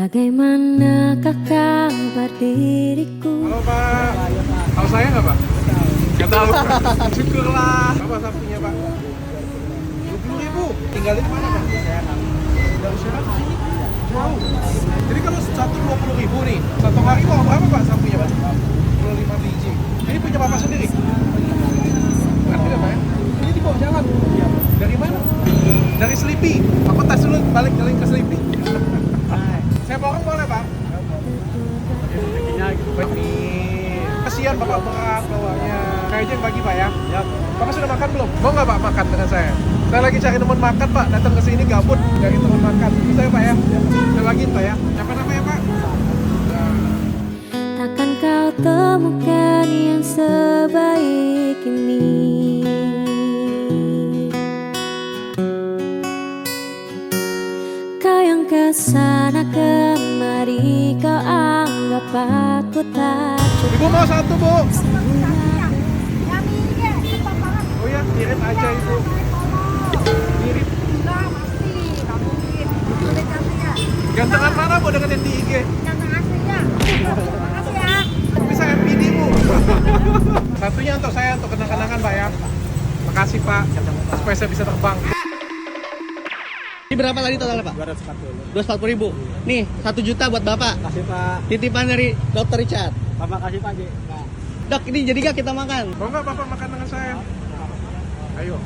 Bagaimanakah kabar diriku? Halo Pak, tahu saya nggak Pak? Nggak tahu. Syukurlah. Berapa sapinya Pak? 20.000. Tinggal di mana Pak? Dari Serang ke sini? Jauh. Jadi kalau satu 20.000 nih, satu hari mau berapa Pak sapinya Pak? 25 biji. Ini punya Bapak sendiri? Ngerti nggak Pak? Ini di bawah jalan. Dari mana? Dari Selipi. Aku tas dulu balik jalan ke Selipi. Saya borong boleh Pak? Baik nih. Kasihan Bapak berat bawanya. Saya aja yang bagi Pak ya. Bapak sudah makan belum? Mau nggak Pak makan dengan saya? Saya lagi cari teman makan Pak. Datang ke sini gabut cari teman makan. Bisa ya Pak ya? Saya bagiin Pak ya. Siapa namanya Pak? Takkan kau temukan yang sebaik ini. Kau yang kesana kemari, kau anggap aku tak cukup. Ibu mau satu Bu? Yang ini ya, cepat banget. Oh ya, kirim aja Ibu. Kirim. Enggak, masih. Nggak mungkin. Boleh cantiknya. Gantengan mana Bu dengan yang di IG? Ganteng aslinya. Terima kasih ya. Bisa MPD Bu. Satunya untuk saya, untuk kenang-kenangan Pak ya. Makasih Pak, supaya saya bisa terbang. Ini berapa tadi totalnya Pak? 240 ribu. Nih 1 juta buat Bapak. Kasih Pak. Titipan dari Dokter Richard. Bapak kasih Pak. Dok, ini jadi gak kita makan? Mau nggak Bapak makan dengan saya? Ayo.